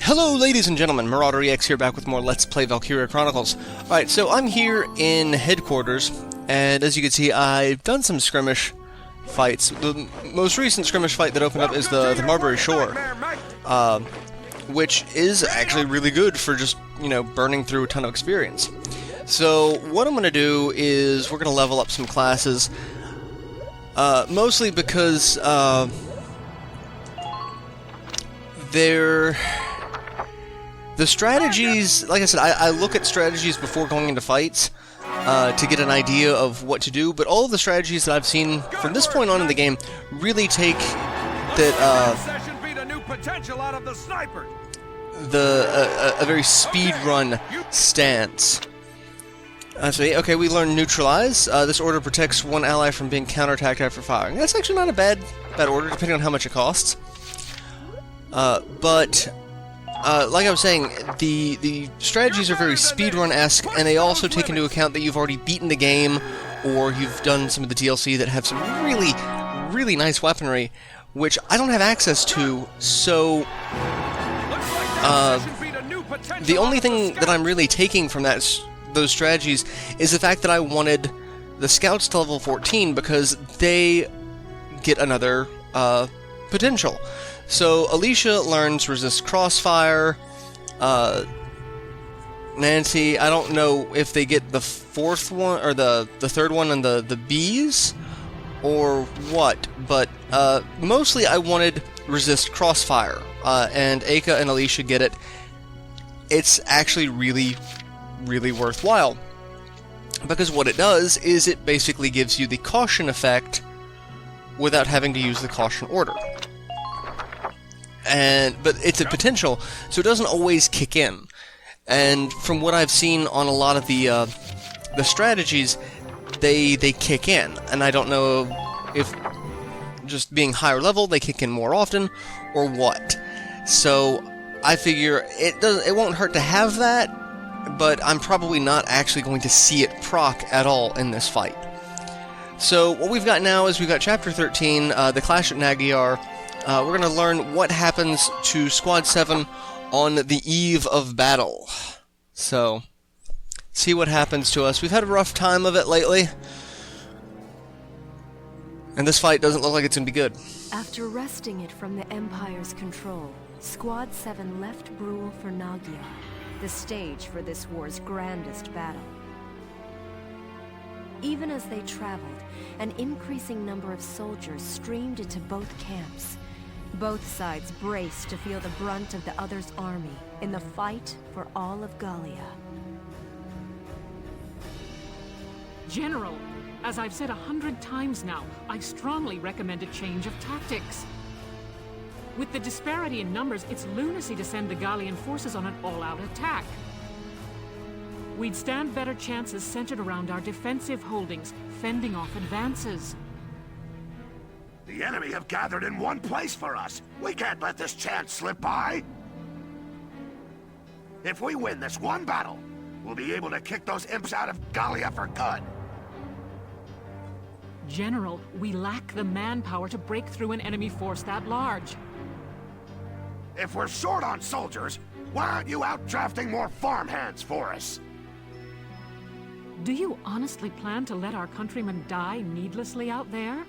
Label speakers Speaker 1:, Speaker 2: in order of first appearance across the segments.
Speaker 1: Hello ladies and gentlemen, MarauderEX here, back with more Let's Play Valkyria Chronicles. Alright, so I'm here in headquarters, and as you can see, I've done some skirmish fights. The most recent skirmish fight that opened up is the Marbury Shore, which is actually really good for just, you know, burning through a ton of experience. So what I'm going to do is we're going to level up some classes, mostly because the strategies, like I said, I look at strategies before going into fights to get an idea of what to do, but all of the strategies that I've seen from this point on in the game really take a very speedrun stance. Okay, we learned Neutralize. This order protects one ally from being counterattacked after firing. That's actually not a bad order, depending on how much it costs. Like I was saying, the strategies are very speedrun-esque, and they also take into account that you've already beaten the game, or you've done some of the DLC that have some really, really nice weaponry, which I don't have access to, so the only thing that I'm really taking from those strategies is the fact that I wanted the Scouts to level 14, because they get another potential. So Alicia learns Resist Crossfire. Nancy, I don't know if they get the fourth one or the third one and the bees or what, but mostly I wanted Resist Crossfire, and Aka and Alicia get it. It's actually really, really worthwhile, because what it does is it basically gives you the caution effect without having to use the caution order. But it's a potential, so it doesn't always kick in. And from what I've seen on a lot of the strategies, they kick in, and I don't know if just being higher level they kick in more often or what. So I figure it won't hurt to have that, but I'm probably not actually going to see it proc at all in this fight. So what we've got now is we've got Chapter 13, the Clash at Nagyar. We're going to learn what happens to Squad 7 on the eve of battle. So, see what happens to us. We've had a rough time of it lately, and this fight doesn't look like it's going to be good.
Speaker 2: After wresting it from the Empire's control, Squad 7 left Brule for Nagyar, the stage for this war's grandest battle. Even as they traveled, an increasing number of soldiers streamed into both camps. Both sides braced to feel the brunt of the other's army in the fight for all of Gallia.
Speaker 3: General, as I've said 100 times now, I strongly recommend a change of tactics. With the disparity in numbers, it's lunacy to send the Gallian forces on an all-out attack. We'd stand better chances centered around our defensive holdings, fending off advances.
Speaker 4: The enemy have gathered in one place for us. We can't let this chance slip by. If we win this one battle, we'll be able to kick those imps out of Gallia for good.
Speaker 3: General, we lack the manpower to break through an enemy force that large.
Speaker 4: If we're short on soldiers, why aren't you out drafting more farmhands for us?
Speaker 3: Do you honestly plan to let our countrymen die needlessly out there?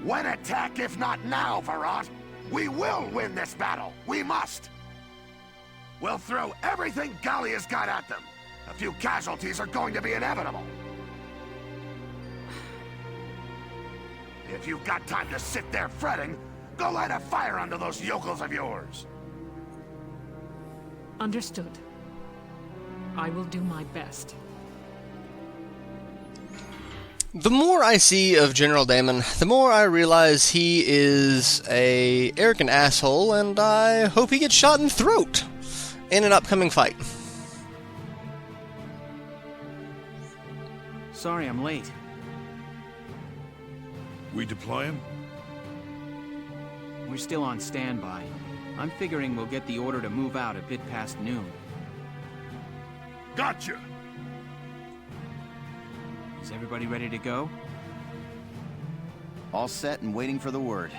Speaker 4: When attack, if not now, Varant? We will win this battle. We must. We'll throw everything Gallia's got at them. A few casualties are going to be inevitable. If you've got time to sit there fretting, go light a fire under those yokels of yours.
Speaker 3: Understood. I will do my best.
Speaker 1: The more I see of General Damon, the more I realize he is a arrogant asshole, and I hope he gets shot in the throat in an upcoming fight.
Speaker 5: Sorry I'm late.
Speaker 6: We deploy him?
Speaker 5: We're still on standby. I'm figuring we'll get the order to move out a bit past noon.
Speaker 4: Gotcha!
Speaker 5: Is everybody ready to go? All set and waiting for the word.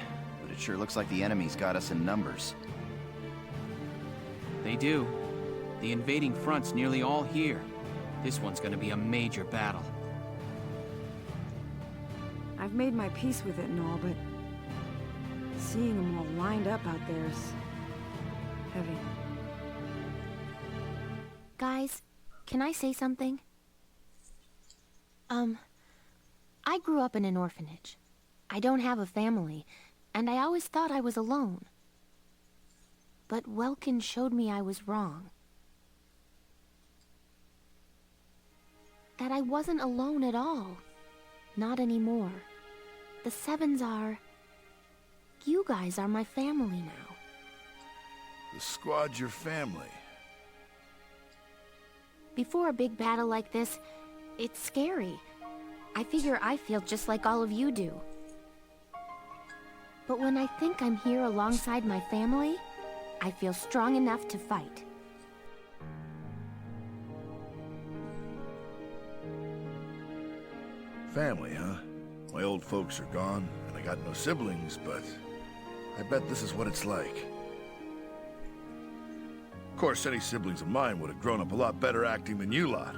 Speaker 5: But it sure looks like the enemy's got us in numbers. They do. The invading front's nearly all here. This one's gonna be a major battle.
Speaker 6: I've made my peace with it and all, but seeing them all lined up out there is heavy.
Speaker 2: Guys, can I say something? I grew up in an orphanage. I don't have a family, and I always thought I was alone. But Welkin showed me I was wrong. That I wasn't alone at all. Not anymore. The Sevens are... You guys are my family now.
Speaker 4: The squad's your family.
Speaker 2: Before a big battle like this, it's scary. I figure I feel just like all of you do. But when I think I'm here alongside my family, I feel strong enough to fight.
Speaker 4: Family, huh? My old folks are gone, and I got no siblings, but I bet this is what it's like. Of course, any siblings of mine would have grown up a lot better acting than you lot.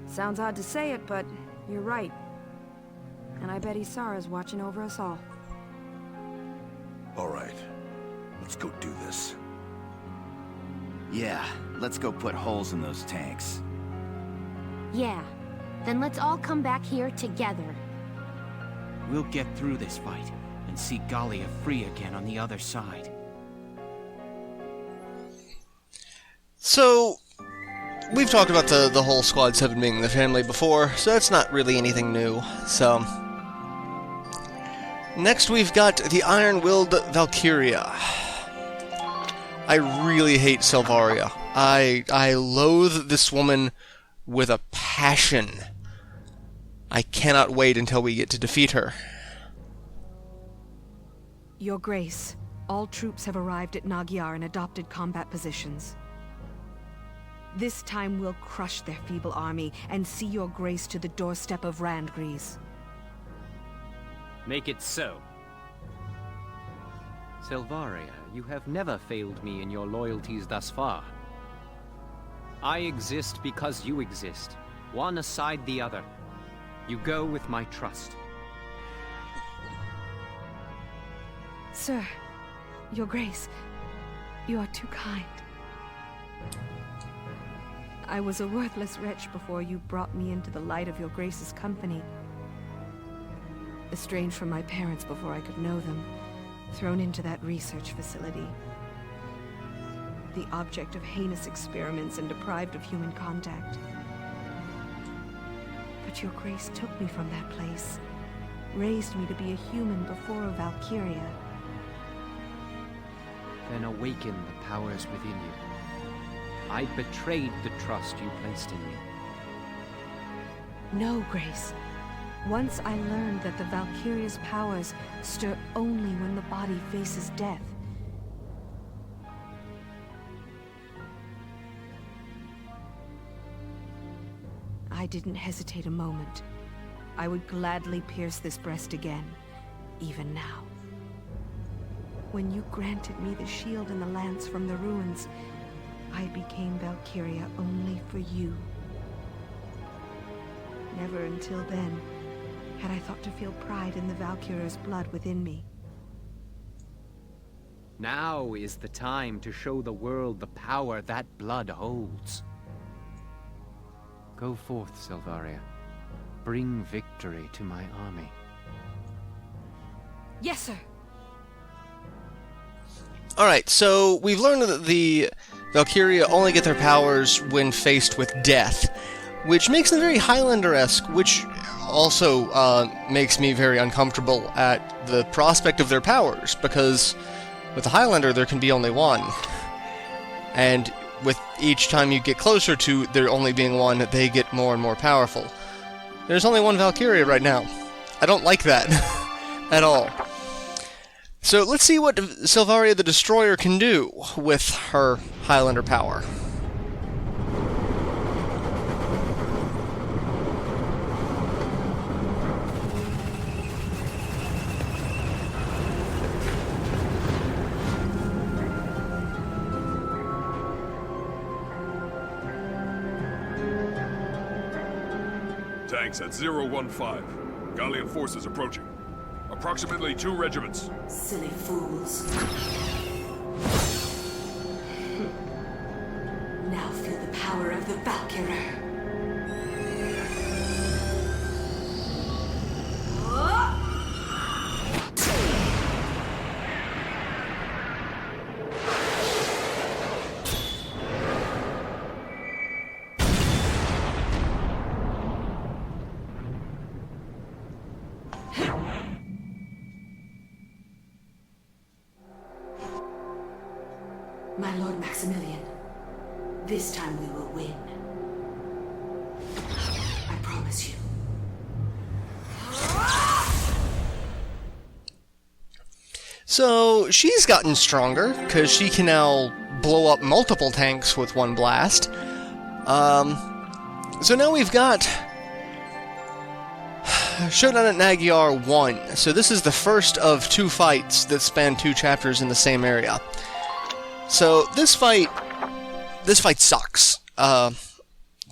Speaker 6: Sounds odd to say it, but you're right. And I bet Isara's watching over us all.
Speaker 4: All right, let's go do this.
Speaker 5: Yeah, let's go put holes in those tanks.
Speaker 2: Yeah, then let's all come back here together.
Speaker 5: We'll get through this fight and see Gallia free again on the other side.
Speaker 1: So, we've talked about the whole Squad 7 being the family before, so that's not really anything new. So, next we've got the Iron-Willed Valkyria. I really hate Selvaria. I loathe this woman with a passion. I cannot wait until we get to defeat her.
Speaker 6: Your Grace, all troops have arrived at Nagyar in adopted combat positions. This time we'll crush their feeble army and see your Grace to the doorstep of Randgries.
Speaker 7: Make it so. Selvaria, you have never failed me in your loyalties thus far. I exist because you exist, one aside the other. You go with my trust.
Speaker 6: Sir, your Grace, you are too kind. I was a worthless wretch before you brought me into the light of your Grace's company. Estranged from my parents before I could know them, thrown into that research facility. The object of heinous experiments and deprived of human contact. But your Grace took me from that place, raised me to be a human before a Valkyria.
Speaker 7: Then awaken the powers within you. I betrayed the trust you placed in me.
Speaker 6: No, Grace. Once I learned that the Valkyria's powers stir only when the body faces death. I didn't hesitate a moment. I would gladly pierce this breast again, even now. When you granted me the shield and the lance from the ruins, I became Valkyria only for you. Never until then had I thought to feel pride in the Valkyria's blood within me.
Speaker 7: Now is the time to show the world the power that blood holds. Go forth, Selvaria. Bring victory to my army.
Speaker 6: Yes, sir!
Speaker 1: Alright, so we've learned that the Valkyria only get their powers when faced with death, which makes them very Highlander-esque, which also makes me very uncomfortable at the prospect of their powers, because with the Highlander there can be only one. And with each time you get closer to there only being one, they get more and more powerful. There's only one Valkyria right now. I don't like that at all. So let's see what Selvaria the Destroyer can do with her Highlander power.
Speaker 8: tanks at 015. Gallian forces approaching. Approximately 2 regiments.
Speaker 9: Silly fools. Now feel the power of the Valkyria. My Lord Maximilian, this time we will win. I promise you.
Speaker 1: So she's gotten stronger, because she can now blow up multiple tanks with one blast. So now we've got Showdown at Magyar 1. So this is the first of 2 fights that span 2 chapters in the same area. So this fight sucks, to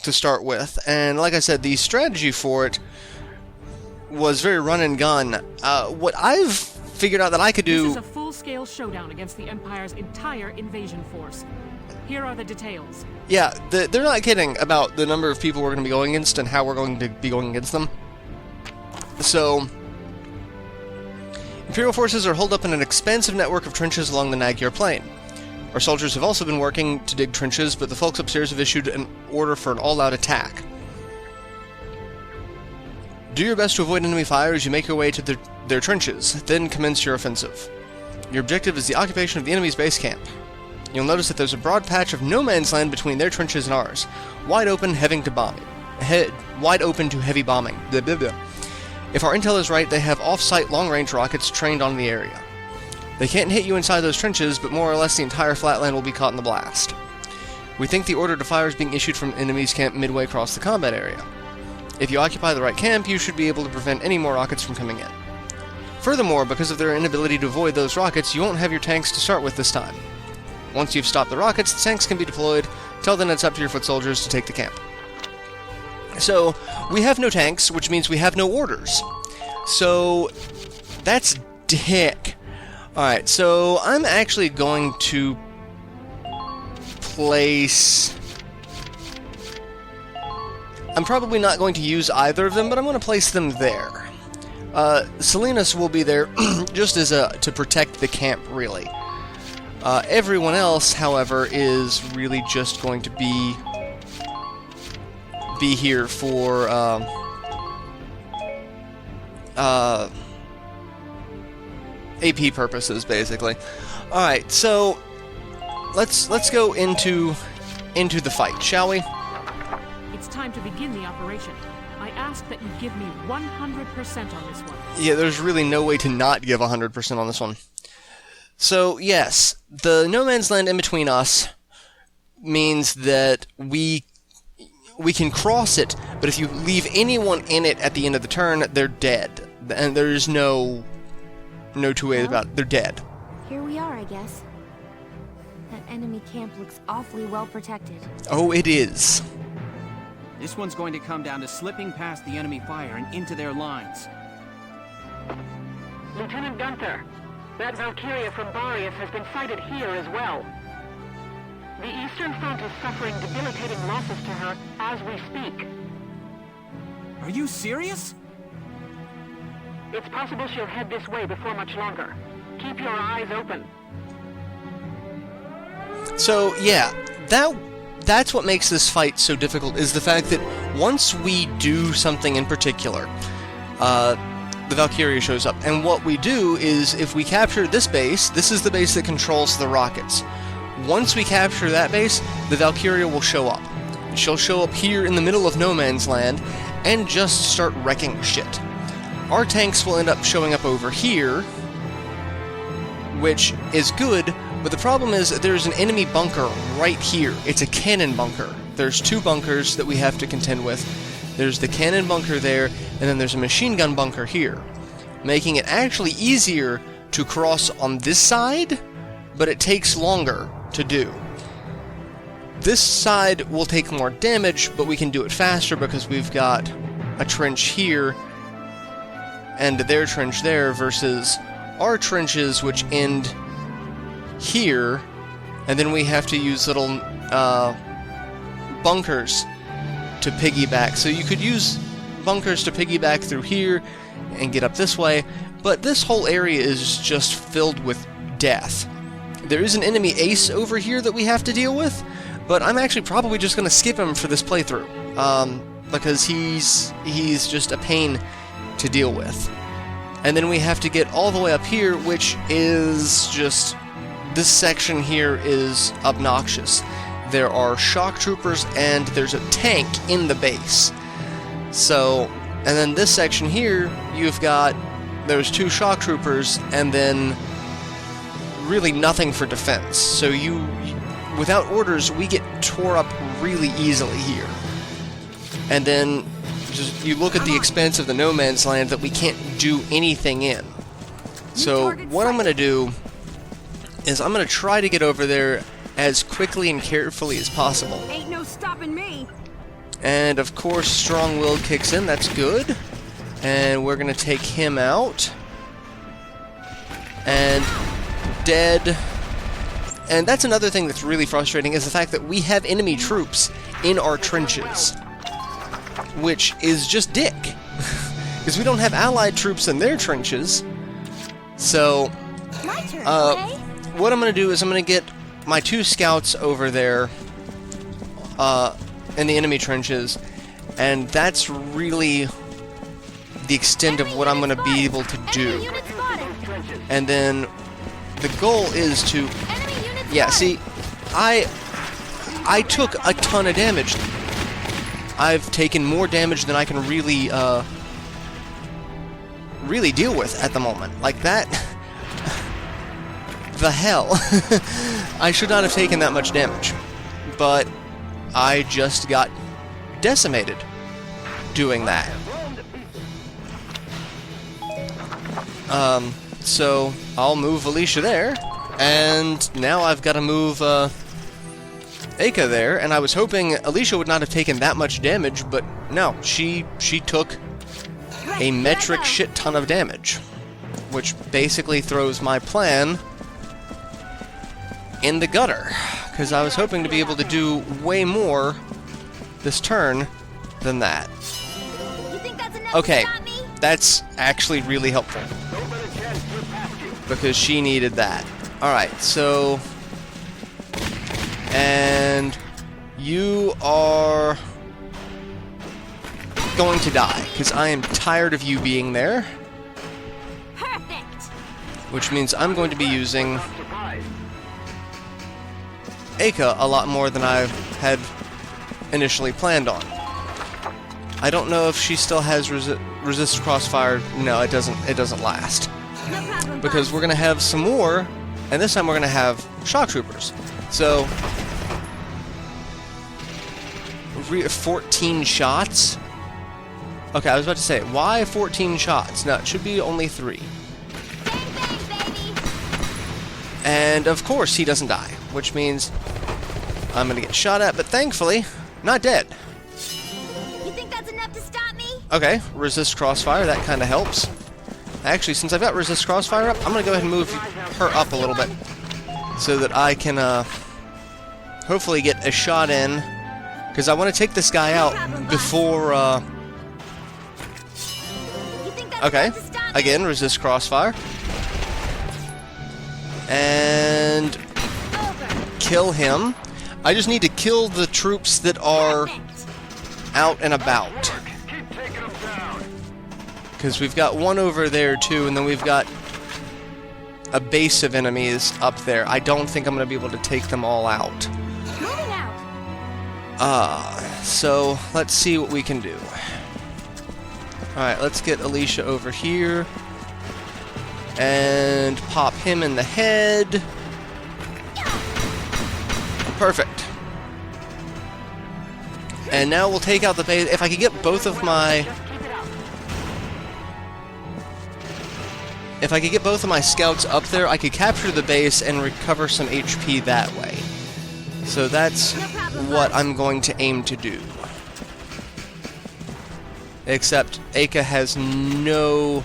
Speaker 1: start with, and like I said, the strategy for it was very run and gun. What I've figured out that I could do...
Speaker 3: This is a full-scale showdown against the Empire's entire invasion force. Here are the details.
Speaker 1: Yeah, they're not kidding about the number of people we're going to be going against and how we're going to be going against them. So, Imperial forces are holed up in an expansive network of trenches along the Magyar Plain. Our soldiers have also been working to dig trenches, but the folks upstairs have issued an order for an all-out attack. Do your best to avoid enemy fire as you make your way to their trenches, then commence your offensive. Your objective is the occupation of the enemy's base camp. You'll notice that there's a broad patch of no man's land between their trenches and ours, wide open to heavy bombing. Blah, blah, blah. If our intel is right, they have off-site long-range rockets trained on the area. They can't hit you inside those trenches, but more or less the entire flatland will be caught in the blast. We think the order to fire is being issued from enemy's camp midway across the combat area. If you occupy the right camp, you should be able to prevent any more rockets from coming in. Furthermore, because of their inability to avoid those rockets, you won't have your tanks to start with this time. Once you've stopped the rockets, the tanks can be deployed. Till then, it's up to your foot soldiers to take the camp. So, we have no tanks, which means we have no orders. So, that's dick. Alright, so I'm actually going to place... I'm probably not going to use either of them, but I'm going to place them there. Salinas will be there just as to protect the camp, really. Everyone else, however, is really just going to be here for AP purposes, basically. All right, so let's go into the fight, shall we?
Speaker 3: It's time to begin the operation. I ask that you give me 100% on this one.
Speaker 1: Yeah, there's really no way to not give 100% on this one. So, yes, the no man's land in between us means that we can cross it, but if you leave anyone in it at the end of the turn, they're dead. And there's no two ways about it. They're dead.
Speaker 2: Here we are, I guess. That enemy camp looks awfully well protected.
Speaker 1: Oh, it is.
Speaker 5: This one's going to come down to slipping past the enemy fire and into their lines.
Speaker 3: Lieutenant Gunther, that Valkyria from Boreas has been sighted here as well. The Eastern Front is suffering debilitating losses to her as we speak.
Speaker 5: Are you serious?
Speaker 3: It's possible she'll head this way before much longer. Keep your eyes open.
Speaker 1: So, yeah, that's what makes this fight so difficult, is the fact that once we do something in particular, the Valkyria shows up. And what we do is, if we capture this base, this is the base that controls the rockets. Once we capture that base, the Valkyria will show up. She'll show up here in the middle of no man's land and just start wrecking shit. Our tanks will end up showing up over here, which is good, but the problem is that there's an enemy bunker right here. It's a cannon bunker. There's 2 bunkers that we have to contend with. There's the cannon bunker there, and then there's a machine gun bunker here, making it actually easier to cross on this side, but it takes longer to do. This side will take more damage, but we can do it faster because we've got a trench here and their trench there versus our trenches, which end here, and then we have to use little bunkers to piggyback. So you could use bunkers to piggyback through here and get up this way, but this whole area is just filled with death. There is an enemy ace over here that we have to deal with, but I'm actually probably just going to skip him for this playthrough, because he's just a pain to deal with. And then we have to get all the way up here, which is just... this section here is obnoxious. There are shock troopers and there's a tank in the base. So, and then this section here, you've got... there's 2 shock troopers and then really nothing for defense. So without orders, we get tore up really easily here. And then just you look at the expanse of the no man's land that we can't do anything in. So what I'm going to do is I'm going to try to get over there as quickly and carefully as possible.
Speaker 6: Ain't no stopping me.
Speaker 1: And of course, strong will kicks in. That's good. And we're going to take him out. And dead. And that's another thing that's really frustrating, is the fact that we have enemy troops in our trenches, which is just dick, because we don't have allied troops in their trenches. So
Speaker 2: My turn, okay?
Speaker 1: what I'm going to do is I'm going to get my 2 scouts over there in the enemy trenches, and that's really the extent of what I'm going to be able to do. And then the goal is to... yeah, see, I took a ton of damage. I've taken more damage than I can really deal with at the moment. Like that... the hell? I should not have taken that much damage. But I just got decimated doing that. So I'll move Alicia there, and now I've got to move Aka there, and I was hoping Alicia would not have taken that much damage, but no, she took a metric shit ton of damage, which basically throws my plan in the gutter, because I was hoping to be able to do way more this turn than that. Okay, that's actually really helpful, because she needed that. Alright, so... and you are going to die, because I am tired of you being there.
Speaker 2: Perfect.
Speaker 1: Which means I'm going to be using Aka a lot more than I had initially planned on. I don't know if she still has resist crossfire. No, it doesn't last.
Speaker 2: No problem,
Speaker 1: Because we're gonna have some more, and this time we're gonna have shock troopers. So 14 shots? Okay, I was about to say, why 14 shots? No, it should be only 3.
Speaker 2: Bang, bang, baby.
Speaker 1: And of course he doesn't die, which means I'm gonna get shot at, but thankfully, not dead.
Speaker 2: You think that's enough to stop me?
Speaker 1: Okay, resist crossfire, that kinda helps. Actually, since I've got resist crossfire up, I'm gonna go ahead and move her up a little bit, so that I can hopefully get a shot in, because I want to take this guy out before okay, again, resist crossfire, and kill him. I just need to kill the troops that are out and about, because we've got one over there too, and then we've got a base of enemies up there. I don't think I'm going to be able to take them all out.
Speaker 2: Moving out.
Speaker 1: So let's see what we can do. Alright, let's get Alicia over here and pop him in the head. Perfect. And now we'll take out the base. If I could get both of my... if I could get both of my scouts up there, I could capture the base and recover some HP that way. So that's what I'm going to aim to do. Except Aka has no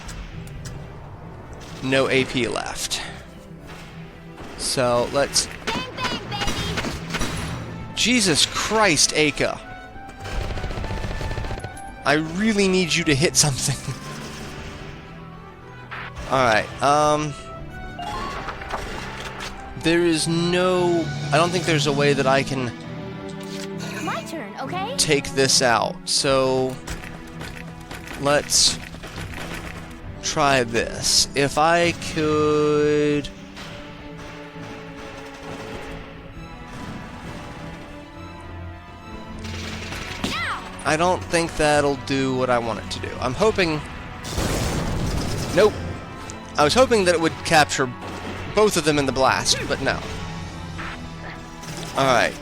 Speaker 1: AP left. So let's... Jesus Christ, Aka. I really need you to hit something. Alright, there is no... I don't think there's a way that I can...
Speaker 10: My turn, okay?
Speaker 1: Take this out. So... let's... try this. If I could... I don't think that'll do what I want it to do. I'm hoping... Nope. I was hoping that it would capture both of them in the blast, but no. Alright.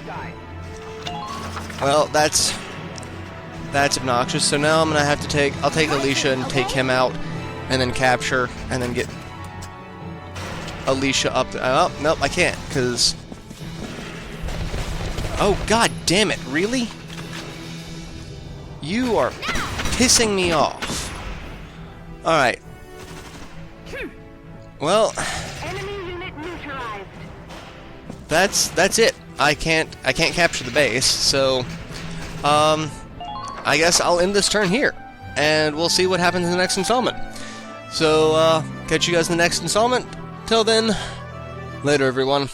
Speaker 1: Well, that's obnoxious. So now I'm gonna have to take... I'll take Alicia and take him out, and then capture, and then get Alicia up... Oh, nope, I can't, because... Oh, god damn it, really? You are pissing me off. Alright. Well... That's it. I can't capture the base, so... I guess I'll end this turn here. And we'll see what happens in the next installment. So, catch you guys in the next installment. Till then, later everyone.